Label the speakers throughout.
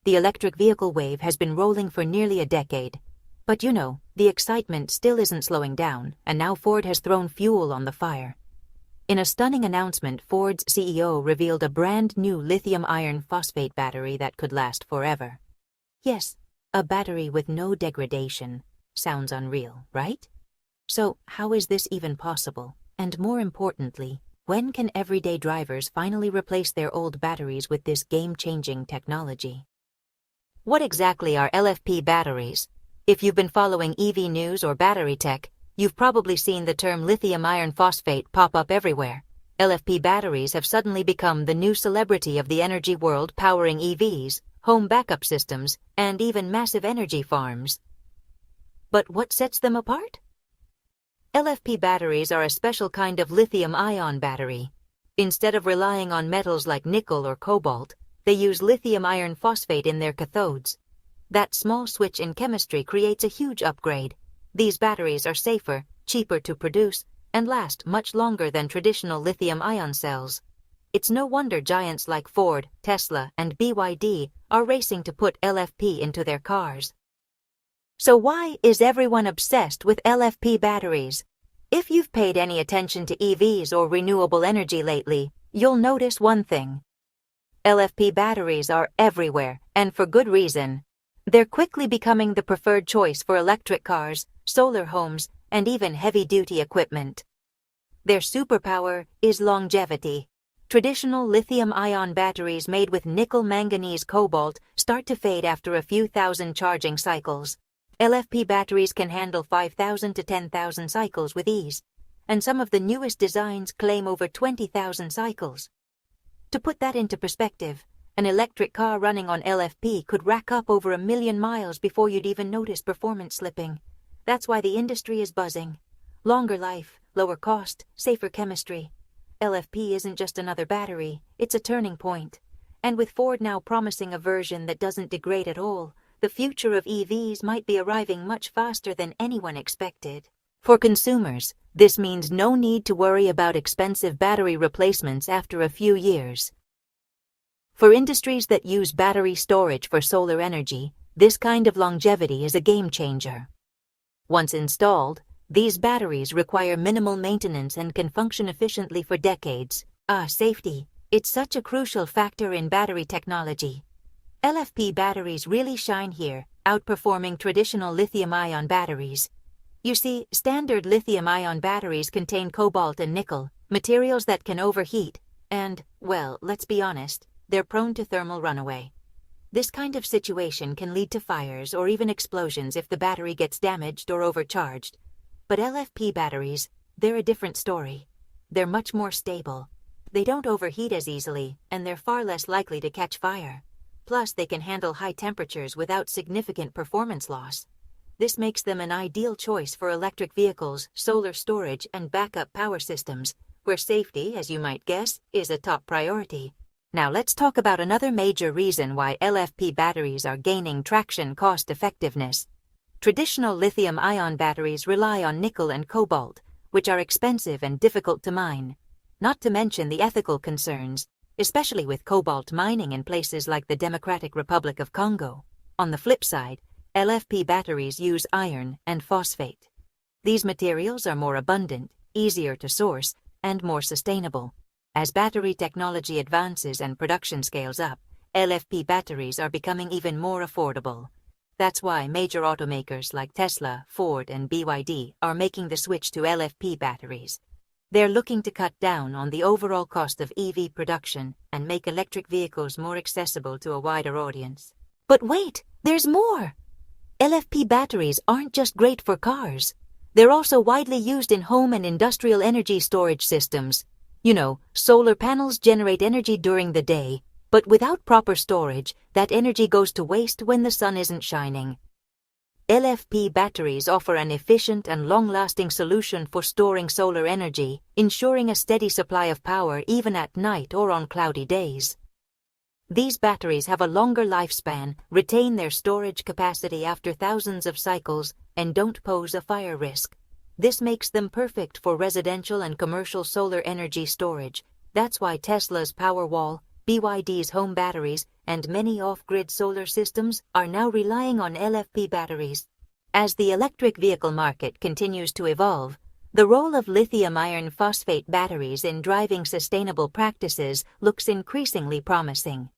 Speaker 1: The electric vehicle wave has been rolling for nearly a decade. But the excitement still isn't slowing down, and now Ford has thrown fuel on the fire. In a stunning announcement, Ford's CEO revealed a brand new lithium iron phosphate battery that could last forever. Yes, a battery with no degradation. Sounds unreal, right? So, how is this even possible? And more importantly, when can everyday drivers finally replace their old batteries with this game-changing technology? What exactly are LFP batteries? If you've been following EV news or battery tech, you've probably seen the term lithium iron phosphate pop up everywhere. LFP batteries have suddenly become the new celebrity of the energy world, powering EVs, home backup systems, and even massive energy farms. But what sets them apart? LFP batteries are a special kind of lithium-ion battery. Instead of relying on metals like nickel or cobalt, they use lithium iron phosphate in their cathodes. That small switch in chemistry creates a huge upgrade. These batteries are safer, cheaper to produce, and last much longer than traditional lithium-ion cells. It's no wonder giants like Ford, Tesla, and BYD are racing to put LFP into their cars. So why is everyone obsessed with LFP batteries? If you've paid any attention to EVs or renewable energy lately, you'll notice one thing. LFP batteries are everywhere, and for good reason. They're quickly becoming the preferred choice for electric cars, solar homes, and even heavy-duty equipment. Their superpower is longevity. Traditional lithium-ion batteries made with nickel, manganese, cobalt start to fade after a few thousand charging cycles. LFP batteries can handle 5,000 to 10,000 cycles with ease, and some of the newest designs claim over 20,000 cycles. To put that into perspective, an electric car running on LFP could rack up over 1 million miles before you'd even notice performance slipping. That's why the industry is buzzing. Longer life, lower cost, safer chemistry. LFP isn't just another battery, it's a turning point. And with Ford now promising a version that doesn't degrade at all, the future of EVs might be arriving much faster than anyone expected. For consumers, this means no need to worry about expensive battery replacements after a few years. For industries that use battery storage for solar energy, this kind of longevity is a game changer. Once installed, these batteries require minimal maintenance and can function efficiently for decades. Safety. It's such a crucial factor in battery technology. LFP batteries really shine here, outperforming traditional lithium-ion batteries. You see, standard lithium-ion batteries contain cobalt and nickel, materials that can overheat, and, well, let's be honest, they're prone to thermal runaway. This kind of situation can lead to fires or even explosions if the battery gets damaged or overcharged. But LFP batteries, they're a different story. They're much more stable. They don't overheat as easily, and they're far less likely to catch fire. Plus, they can handle high temperatures without significant performance loss. This makes them an ideal choice for electric vehicles, solar storage, and backup power systems, where safety, as you might guess, is a top priority. Now let's talk about another major reason why LFP batteries are gaining traction: cost-effectiveness. Traditional lithium-ion batteries rely on nickel and cobalt, which are expensive and difficult to mine. Not to mention the ethical concerns, especially with cobalt mining in places like the Democratic Republic of Congo. On the flip side, LFP batteries use iron and phosphate. These materials are more abundant, easier to source, and more sustainable. As battery technology advances and production scales up, LFP batteries are becoming even more affordable. That's why major automakers like Tesla, Ford, and BYD are making the switch to LFP batteries. They're looking to cut down on the overall cost of EV production and make electric vehicles more accessible to a wider audience. But wait, there's more! LFP batteries aren't just great for cars. They're also widely used in home and industrial energy storage systems. Solar panels generate energy during the day, but without proper storage, that energy goes to waste when the sun isn't shining. LFP batteries offer an efficient and long-lasting solution for storing solar energy, ensuring a steady supply of power even at night or on cloudy days. These batteries have a longer lifespan, retain their storage capacity after thousands of cycles, and don't pose a fire risk. This makes them perfect for residential and commercial solar energy storage. That's why Tesla's Powerwall, BYD's home batteries, and many off-grid solar systems are now relying on LFP batteries. As the electric vehicle market continues to evolve, the role of lithium iron phosphate batteries in driving sustainable practices looks increasingly promising.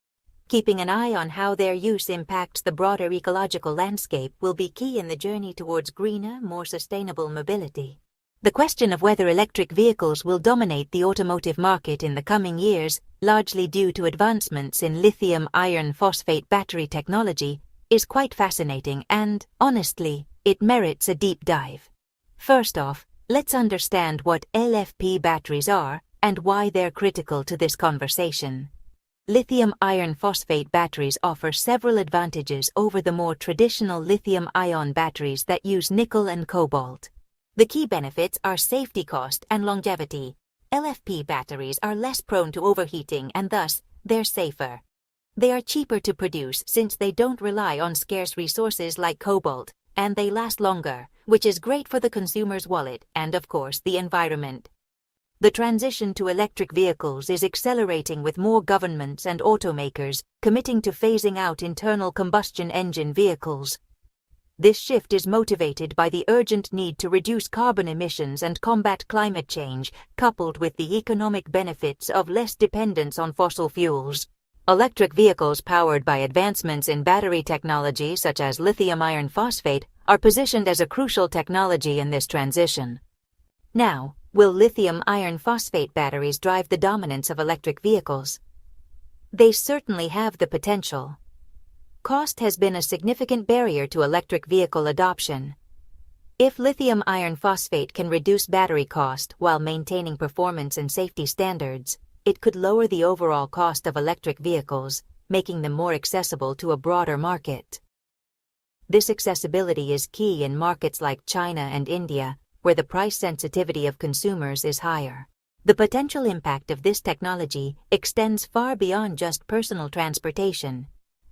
Speaker 1: Keeping an eye on how their use impacts the broader ecological landscape will be key in the journey towards greener, more sustainable mobility. The question of whether electric vehicles will dominate the automotive market in the coming years, largely due to advancements in lithium iron phosphate battery technology, is quite fascinating and, honestly, it merits a deep dive. First off, let's understand what LFP batteries are and why they're critical to this conversation. Lithium iron phosphate batteries offer several advantages over the more traditional lithium-ion batteries that use nickel and cobalt. The key benefits are safety, cost, and longevity. LFP batteries are less prone to overheating and thus, they're safer. They are cheaper to produce since they don't rely on scarce resources like cobalt, and they last longer, which is great for the consumer's wallet and, of course, the environment. The transition to electric vehicles is accelerating with more governments and automakers committing to phasing out internal combustion engine vehicles. This shift is motivated by the urgent need to reduce carbon emissions and combat climate change, coupled with the economic benefits of less dependence on fossil fuels. Electric vehicles powered by advancements in battery technology such as lithium iron phosphate are positioned as a crucial technology in this transition. Now, will lithium iron phosphate batteries drive the dominance of electric vehicles? They certainly have the potential. Cost has been a significant barrier to electric vehicle adoption. If lithium iron phosphate can reduce battery cost while maintaining performance and safety standards, it could lower the overall cost of electric vehicles, making them more accessible to a broader market. This accessibility is key in markets like China and India, where the price sensitivity of consumers is higher. The potential impact of this technology extends far beyond just personal transportation.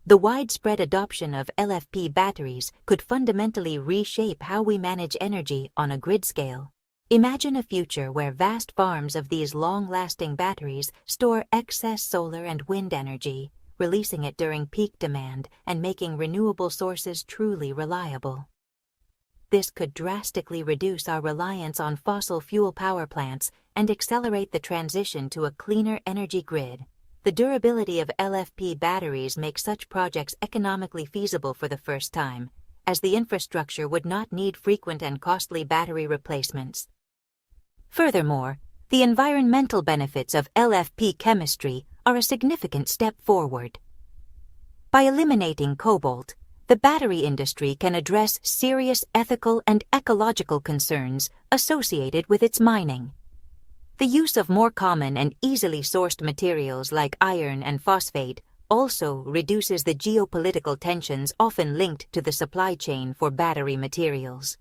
Speaker 1: The widespread adoption of LFP batteries could fundamentally reshape how we manage energy on a grid scale. Imagine a future where vast farms of these long-lasting batteries store excess solar and wind energy, releasing it during peak demand and making renewable sources truly reliable. This could drastically reduce our reliance on fossil fuel power plants and accelerate the transition to a cleaner energy grid. The durability of LFP batteries makes such projects economically feasible for the first time, as the infrastructure would not need frequent and costly battery replacements. Furthermore, the environmental benefits of LFP chemistry are a significant step forward. By eliminating cobalt, the battery industry can address serious ethical and ecological concerns associated with its mining. The use of more common and easily sourced materials like iron and phosphate also reduces the geopolitical tensions often linked to the supply chain for battery materials.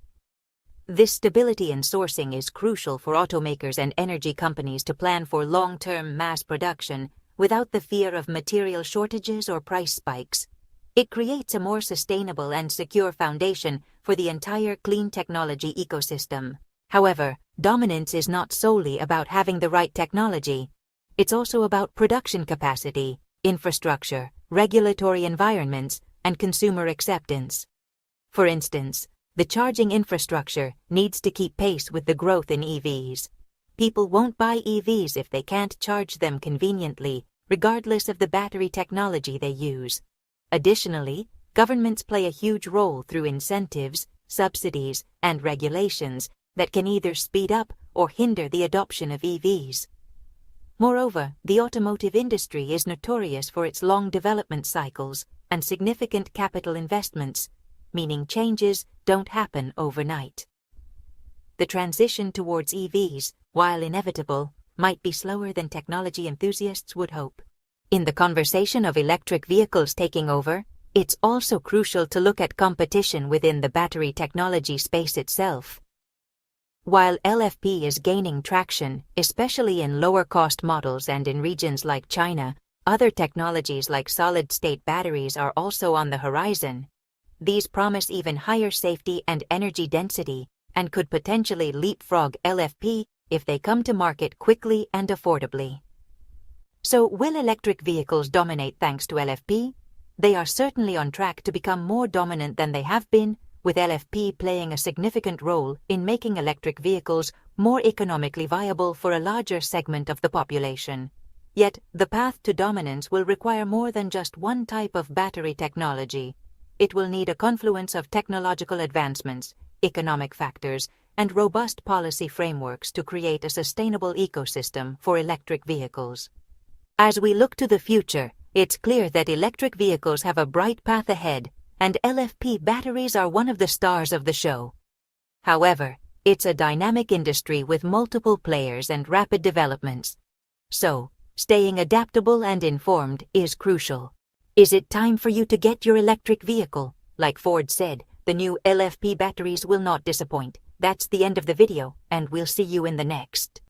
Speaker 1: This stability in sourcing is crucial for automakers and energy companies to plan for long-term mass production without the fear of material shortages or price spikes. It creates a more sustainable and secure foundation for the entire clean technology ecosystem. However, dominance is not solely about having the right technology. It's also about production capacity, infrastructure, regulatory environments, and consumer acceptance. For instance, the charging infrastructure needs to keep pace with the growth in EVs. People won't buy EVs if they can't charge them conveniently, regardless of the battery technology they use. Additionally, governments play a huge role through incentives, subsidies, and regulations that can either speed up or hinder the adoption of EVs. Moreover, the automotive industry is notorious for its long development cycles and significant capital investments, meaning changes don't happen overnight. The transition towards EVs, while inevitable, might be slower than technology enthusiasts would hope. In the conversation of electric vehicles taking over, it's also crucial to look at competition within the battery technology space itself. While LFP is gaining traction, especially in lower-cost models and in regions like China, other technologies like solid-state batteries are also on the horizon. These promise even higher safety and energy density and could potentially leapfrog LFP if they come to market quickly and affordably. So, will electric vehicles dominate thanks to LFP? They are certainly on track to become more dominant than they have been, with LFP playing a significant role in making electric vehicles more economically viable for a larger segment of the population. Yet, the path to dominance will require more than just one type of battery technology. It will need a confluence of technological advancements, economic factors, and robust policy frameworks to create a sustainable ecosystem for electric vehicles. As we look to the future, it's clear that electric vehicles have a bright path ahead, and LFP batteries are one of the stars of the show. However, it's a dynamic industry with multiple players and rapid developments. So, staying adaptable and informed is crucial. Is it time for you to get your electric vehicle? Like Ford said, the new LFP batteries will not disappoint. That's the end of the video, and we'll see you in the next.